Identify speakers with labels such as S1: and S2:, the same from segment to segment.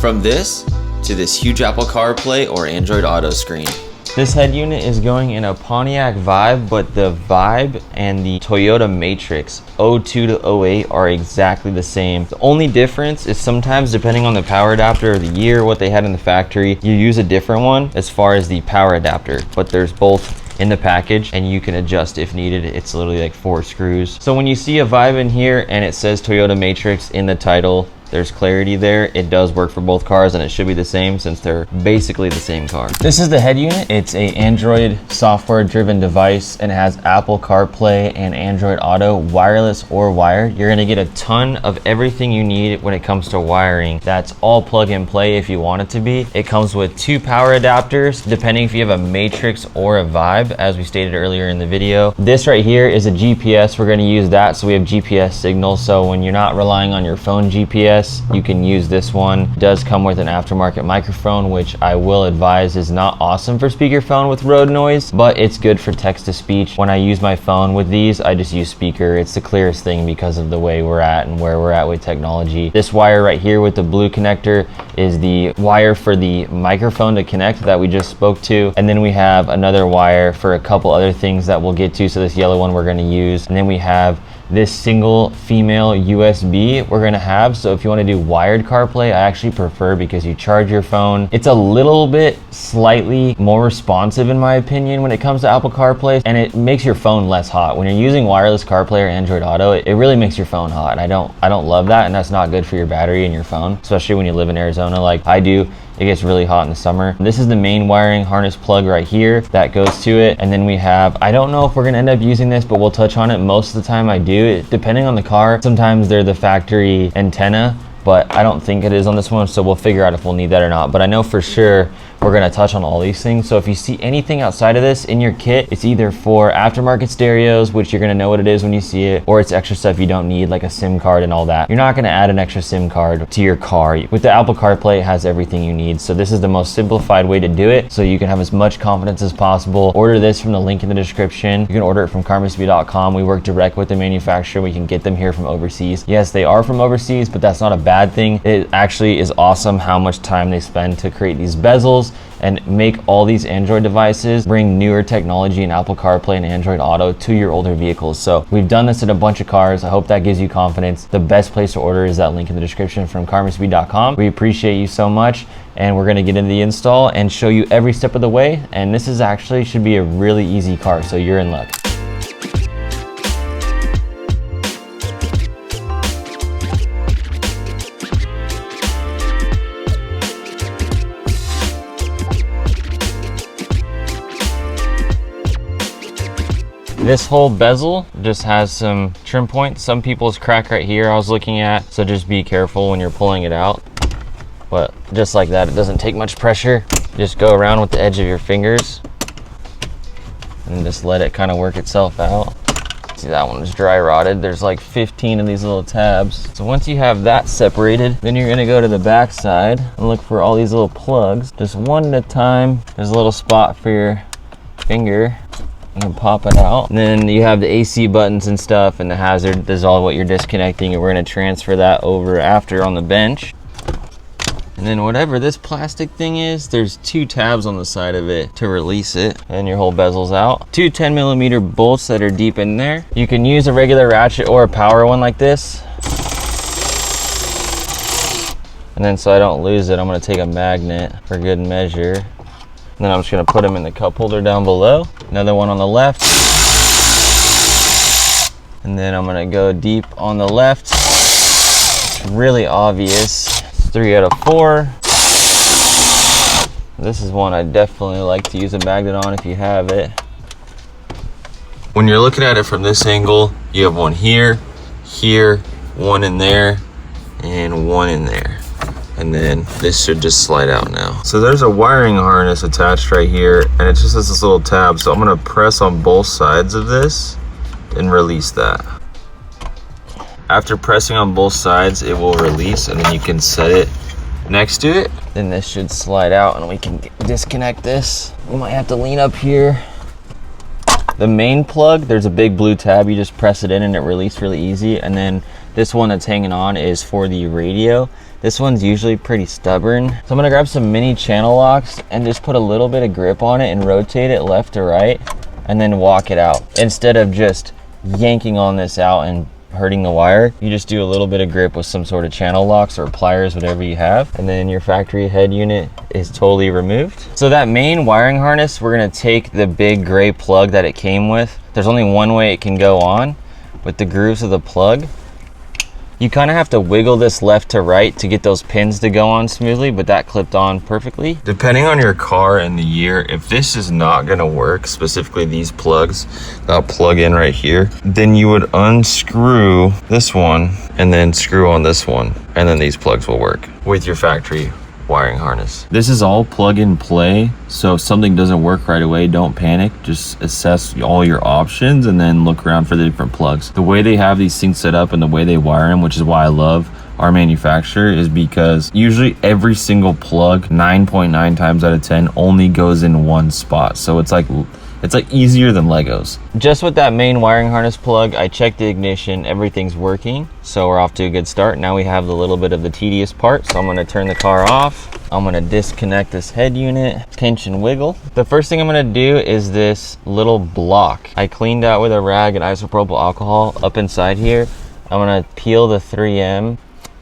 S1: From this to this huge Apple CarPlay or Android Auto screen.
S2: This head unit is going in a Pontiac Vibe, but the Vibe and the Toyota Matrix 02 to 08 are exactly the same. The only difference is sometimes, depending on the power adapter or the year, what they had in the factory, you use a different one as far as the power adapter, but there's both in the package and you can adjust if needed. It's literally like 4 screws. So when you see a Vibe in here and it says Toyota Matrix in the title, there's clarity there. It does work for both cars and it should be the same since they're basically the same car. This is the head unit. It's a Android software driven device and it has Apple CarPlay and Android Auto, wireless or wired. You're gonna get a ton of everything you need when it comes to wiring. That's all plug and play if you want it to be. It comes with 2 power adapters, depending if you have a Matrix or a Vibe, as we stated earlier in the video. This right here is a GPS. We're gonna use that so we have GPS signal. So when you're not relying on your phone GPS, you can use this one. It does come with an aftermarket microphone, which I will advise is not awesome for speakerphone with road noise, but it's good for text to speech. When I use my phone with these, I just use speaker. It's the clearest thing because of the way we're at and where we're at with technology. This wire right here with the blue connector is the wire for the microphone to connect that we just spoke to. And then we have another wire for a couple other things that we'll get to. So this yellow one we're gonna use. And then we have this single female USB we're gonna have. So if you wanna do wired CarPlay, I actually prefer because you charge your phone. It's a little bit slightly more responsive in my opinion when it comes to Apple CarPlay, and it makes your phone less hot. When you're using wireless CarPlay or Android Auto, it really makes your phone hot. And I don't love that, and that's not good for your battery and your phone, especially when you live in Arizona like I do. It gets really hot in the summer. This is the main wiring harness plug right here that goes to it. And then we have, I don't know if we're gonna end up using this, but we'll touch on it. Most of the time I do. Depending on the car, sometimes they're the factory antenna, but I don't think it is on this one. So we'll figure out if we'll need that or not. But I know for sure we're gonna touch on all these things. So if you see anything outside of this in your kit, it's either for aftermarket stereos, which you're gonna know what it is when you see it, or it's extra stuff you don't need, like a SIM card and all that. You're not gonna add an extra SIM card to your car. With the Apple CarPlay, it has everything you need. So this is the most simplified way to do it, so you can have as much confidence as possible. Order this from the link in the description. You can order it from carmacb.com. We work direct with the manufacturer. We can get them here from overseas. Yes, they are from overseas, but that's not a bad thing. It actually is awesome how much time they spend to create these bezels and make all these Android devices bring newer technology in Apple CarPlay and Android Auto to your older vehicles. So we've done this in a bunch of cars. I hope that gives you confidence. The best place to order is that link in the description from carmacb.com. We appreciate you so much, and we're gonna get into the install and show you every step of the way. And this is actually should be a really easy car, so you're in luck. This whole bezel just has some trim points. Some people's crack right here I was looking at, so just be careful when you're pulling it out. But just like that, it doesn't take much pressure. Just go around with the edge of your fingers and just let it kind of work itself out. See, that one is dry rotted. There's like 15 of these little tabs. So once you have that separated, then you're gonna go to the back side and look for all these little plugs. Just one at a time. There's a little spot for your finger. You can pop it out. And then you have the AC buttons and stuff, and the hazard. This is all what you're disconnecting, and we're gonna transfer that over after on the bench. And then whatever this plastic thing is, there's 2 tabs on the side of it to release it, and your whole bezel's out. 2 10mm bolts that are deep in there. You can use a regular ratchet or a power one like this. And then so I don't lose it, I'm gonna take a magnet for good measure. And then I'm just gonna put them in the cup holder down below. Another one on the left. And then I'm gonna go deep on the left. It's really obvious. It's 3 out of 4. This is one I definitely like to use a magnet on if you have it.
S1: When you're looking at it from this angle, you have one here, here, one in there, and one in there. And then this should just slide out now. So there's a wiring harness attached right here, and it just has this little tab. So I'm gonna press on both sides of this and release that. After pressing on both sides, it will release, and then you can set it next to it.
S2: Then this should slide out and we can disconnect this. We might have to lean up here. The main plug, there's a big blue tab. You just press it in and it releases really easy. And then this one that's hanging on is for the radio. This one's usually pretty stubborn. So I'm gonna grab some mini channel locks and just put a little bit of grip on it and rotate it left to right and then walk it out. Instead of just yanking on this out and hurting the wire, you just do a little bit of grip with some sort of channel locks or pliers, whatever you have, and then your factory head unit is totally removed. So that main wiring harness, we're gonna take the big gray plug that it came with. There's only one way it can go on with the grooves of the plug. You kind of have to wiggle this left to right to get those pins to go on smoothly, but that clipped on perfectly.
S1: Depending on your car and the year, if this is not gonna work, specifically these plugs that plug in right here, then you would unscrew this one and then screw on this one, and then these plugs will work with your factory wiring harness. This is all plug and play, so if something doesn't work right away, don't panic. Just assess all your options and then look around for the different plugs. The way they have these things set up and the way they wire them, which is why I love our manufacturer, is because usually every single plug 9.9 times out of 10 only goes in one spot. So it's like easier than Legos.
S2: Just with that main wiring harness plug, I checked the ignition, everything's working. So we're off to a good start. Now we have the little bit of the tedious part. So I'm gonna turn the car off. I'm gonna disconnect this head unit, pinch and wiggle. The first thing I'm gonna do is this little block. I cleaned out with a rag and isopropyl alcohol up inside here. I'm gonna peel the 3M,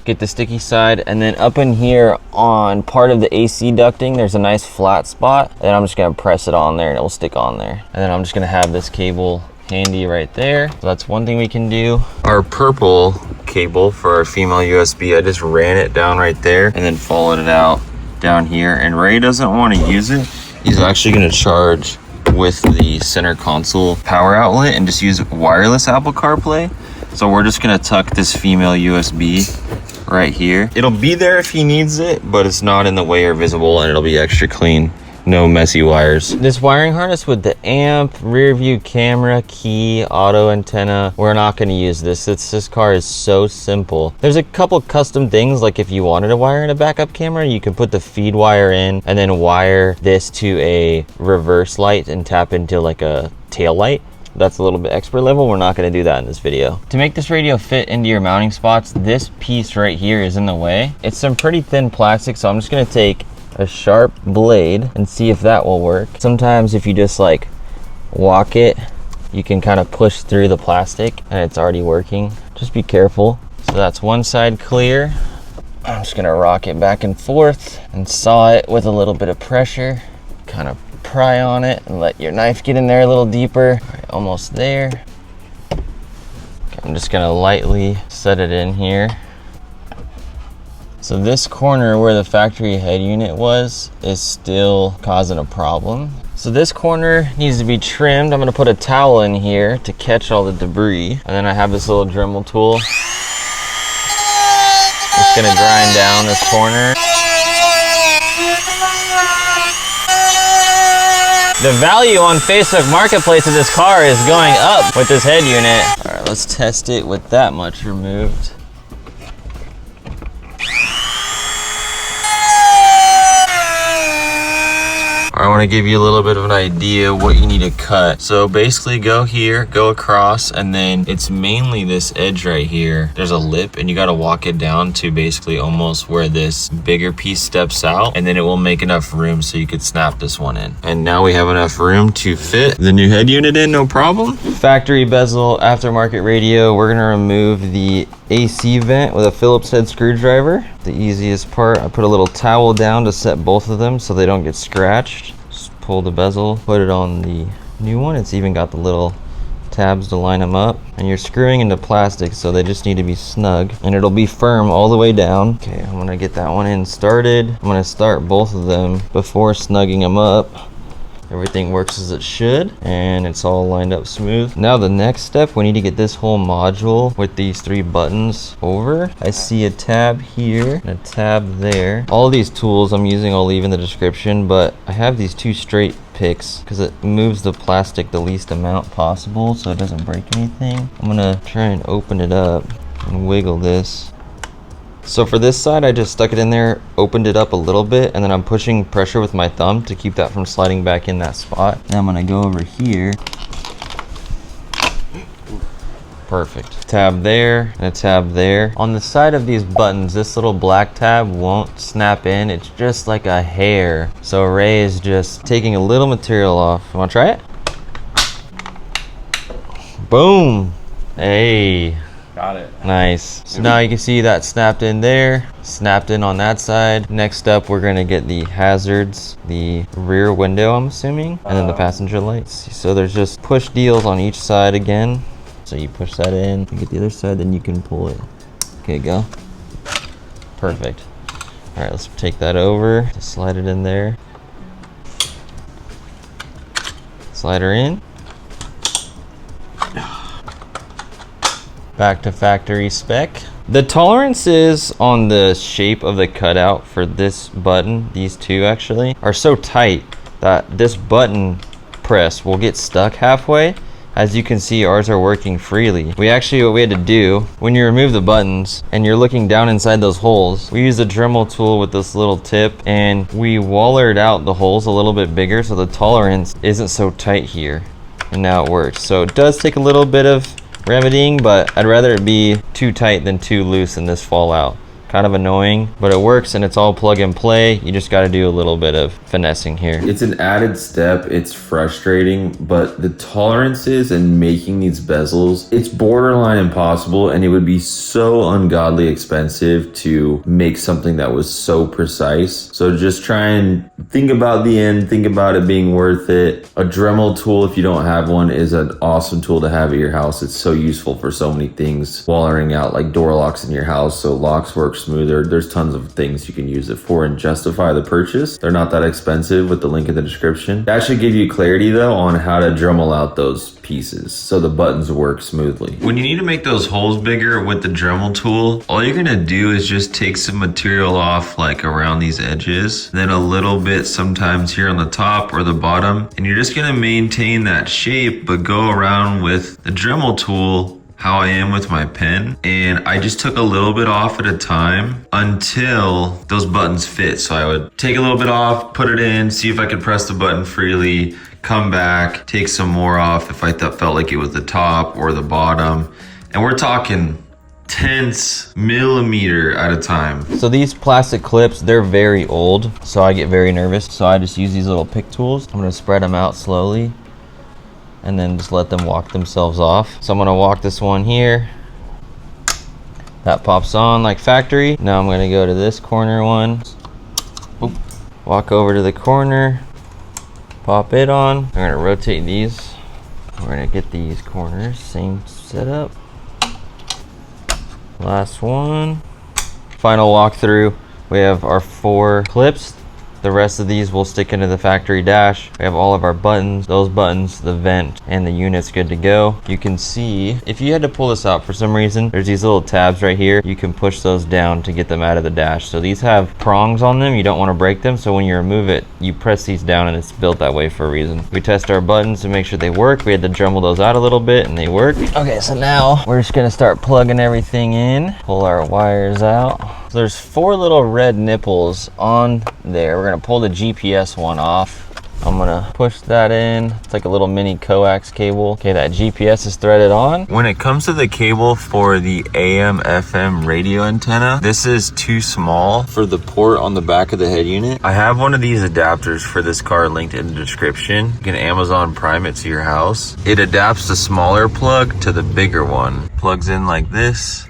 S2: get the sticky side, and then up in here on part of the AC ducting, there's a nice flat spot, and I'm just gonna press it on there and it will stick on there. And then I'm just gonna have this cable handy right there. So that's one thing we can do.
S1: Our purple cable for our female USB, I just ran it down right there and then followed it out down here. And Ray doesn't want to use it. He's actually gonna charge with the center console power outlet and just use wireless Apple CarPlay. So we're just gonna tuck this female USB right here. It'll be there if he needs it, but it's not in the way or visible, and it'll be extra clean. No messy wires.
S2: This wiring harness with the amp, rear view camera, key, auto antenna, we're not gonna use this. This car is so simple. There's a couple custom things, like if you wanted to wire in a backup camera, you can put the feed wire in and then wire this to a reverse light and tap into like a tail light. That's a little bit expert level. We're not gonna do that in this video. To make this radio fit into your mounting spots, this piece right here is in the way. It's some pretty thin plastic, so I'm just gonna take a sharp blade and see if that will work. Sometimes if you just like walk it, you can kind of push through the plastic and it's already working. Just be careful. So that's one side clear. I'm just gonna rock it back and forth and saw it with a little bit of pressure. Kind of pry on it and let your knife get in there a little deeper. All right, almost there. Okay, I'm just gonna lightly set it in here. So this corner where the factory head unit was is still causing a problem. So this corner needs to be trimmed. I'm gonna put a towel in here to catch all the debris. And then I have this little Dremel tool. Just gonna grind down this corner. The value on Facebook Marketplace of this car is going up with this head unit. All right, let's test it with that much removed.
S1: I want to give you a little bit of an idea what you need to cut. So basically go here, go across, and then it's mainly this edge right here. There's a lip and you got to walk it down to basically almost where this bigger piece steps out, and then it will make enough room so you could snap this one in. And now we have enough room to fit the new head unit in, no problem.
S2: Factory bezel, aftermarket radio. We're gonna remove the AC vent with a Phillips head screwdriver. The easiest part, I put a little towel down to set both of them so they don't get scratched. Just pull the bezel, put it on the new one. It's even got the little tabs to line them up, and you're screwing into plastic, so they just need to be snug, and it'll be firm all the way down. Okay, I'm gonna get that one in started. I'm gonna start both of them before snugging them up. Everything works as it should, and it's all lined up smooth. Now the next step, we need to get this whole module with these 3 buttons over. I see a tab here and a tab there. All these tools I'm using I'll leave in the description, but I have these 2 straight picks because it moves the plastic the least amount possible so it doesn't break anything. I'm gonna try and open it up and wiggle this. So for this side, I just stuck it in there, opened it up a little bit, and then I'm pushing pressure with my thumb to keep that from sliding back in that spot. Now I'm gonna go over here Perfect. Tab there and a tab there. On the side of these buttons, this little black tab won't snap in. It's just like a hair. So Ray is just taking a little material off. You wanna try it? Boom. Hey.
S3: Got it.
S2: Nice. So now you can see that snapped in there, snapped in on that side. Next up, we're gonna get the hazards, the rear window, I'm assuming, and then the passenger lights. So there's just push deals on each side again. So you push that in, you get the other side, then you can pull it. Okay, go. Perfect. All right, let's take that over, just slide it in there. Slide her in. Back to factory spec. The tolerances on the shape of the cutout for this button, these two actually, are so tight that this button press will get stuck halfway. As you can see, ours are working freely. What we had to do, when you remove the buttons and you're looking down inside those holes, we use a Dremel tool with this little tip and we wallered out the holes a little bit bigger so the tolerance isn't so tight here. And now it works. So it does take a little bit of remedying, but I'd rather it be too tight than too loose and this fall out. Kind of annoying, but it works and it's all plug and play. You just got to do a little bit of finessing here.
S1: It's an added step. It's frustrating, but the tolerances and making these bezels, it's borderline impossible, and it would be so ungodly expensive to make something that was so precise. So just try and think about the end, think about it being worth it. A Dremel tool, if you don't have one, is an awesome tool to have at your house. It's so useful for so many things. Wallering out like door locks in your house so locks work smoother. There's tons of things you can use it for and justify the purchase. They're not that expensive with the link in the description. That should give you clarity though on how to Dremel out those pieces so the buttons work smoothly. When you need to make those holes bigger with the Dremel tool, all you're gonna do is just take some material off like around these edges, then a little bit sometimes here on the top or the bottom, and you're just gonna maintain that shape but go around with the Dremel tool how I am with my pen, and I just took a little bit off at a time until those buttons fit. So I would take a little bit off, put it in, see if I could press the button freely, come back, take some more off if I felt like it was the top or the bottom, and we're talking tenths millimeter at a time.
S2: So these plastic clips, they're very old, so I get very nervous. So I just use these little pick tools. I'm gonna spread them out slowly and then just let them walk themselves off. So I'm gonna walk this one here. That pops on like factory. Now I'm gonna go to this corner one. Oop. Walk over to the corner, pop it on. I'm gonna rotate these. We're gonna get these corners, same setup. Last one. Final walkthrough. We have our 4 clips. The rest of these will stick into the factory dash. We have all of our buttons, those buttons, the vent, and the unit's good to go. You can see, if you had to pull this out for some reason, there's these little tabs right here. You can push those down to get them out of the dash. So these have prongs on them. You don't want to break them. So when you remove it, you press these down and it's built that way for a reason. We test our buttons to make sure they work. We had to Dremel those out a little bit and they work. Okay, so now we're just gonna start plugging everything in, pull our wires out. So there's 4 little red nipples on there. We're gonna pull the GPS one off. I'm gonna push that in. It's like a little mini coax cable. Okay, that GPS is threaded on.
S1: When it comes to the cable for the AM FM radio antenna, this is too small for the port on the back of the head unit. I have one of these adapters for this car linked in the description. You can Amazon Prime it to your house. It adapts the smaller plug to the bigger one. Plugs in like this.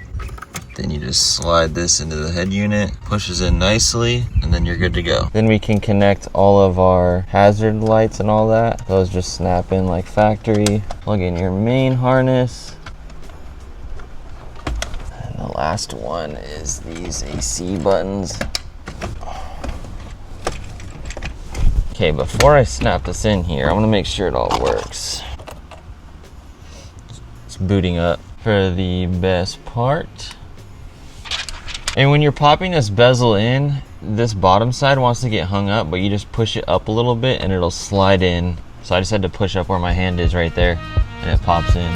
S1: Then you just slide this into the head unit, pushes in nicely, and then you're good to go.
S2: Then we can connect all of our hazard lights and all that. Those just snap in like factory. Plug in your main harness. And the last one is these AC buttons. Okay, before I snap this in here, I want to make sure it all works. It's booting up for the best part. And when you're popping this bezel in, this bottom side wants to get hung up, but you just push it up a little bit and it'll slide in. So I just had to push up where my hand is right there and it pops in.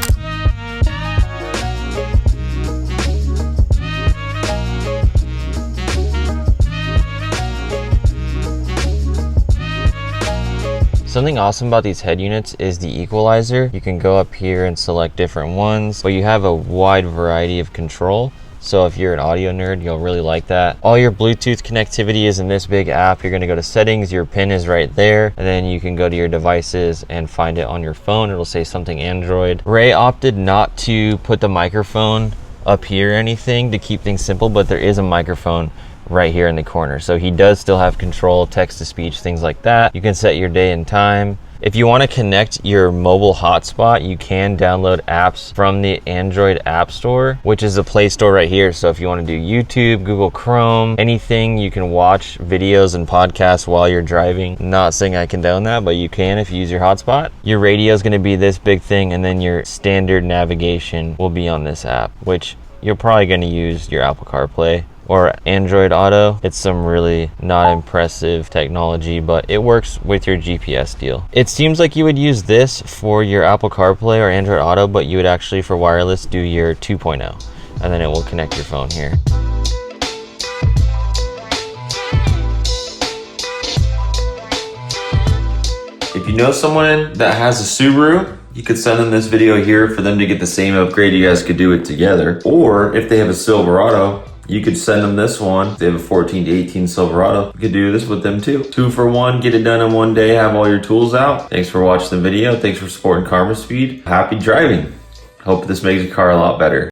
S2: Something awesome about these head units is the equalizer. You can go up here and select different ones, but you have a wide variety of control. So if you're an audio nerd, you'll really like that. All your Bluetooth connectivity is in this big app. You're gonna go to settings, your pin is right there, and then you can go to your devices and find it on your phone. It'll say something Android. Ray opted not to put the microphone up here or anything to keep things simple, but there is a microphone right here in the corner. So he does still have control, text to speech, things like that. You can set your day and time. If you want to connect your mobile hotspot, you can download apps from the Android App Store, which is the Play Store right here. So if you want to do YouTube, Google Chrome, anything, you can watch videos and podcasts while you're driving. Not saying I condone that, but you can if you use your hotspot. Your radio is going to be this big thing, and then your standard navigation will be on this app, which you're probably going to use your Apple CarPlay or Android Auto. It's some really not impressive technology, but it works with your GPS deal. It seems like you would use this for your Apple CarPlay or Android Auto, but you would actually, for wireless, do your 2.0, and then it will connect your phone here.
S1: If you know someone that has a Subaru, you could send them this video here for them to get the same upgrade. You guys could do it together. Or if they have a Silverado, you could send them this one. If they have a 14 to 18 Silverado, you could do this with them too. 2 for 1, get it done in one day, have all your tools out. Thanks for watching the video. Thanks for supporting Karma Speed. Happy driving. Hope this makes your car a lot better.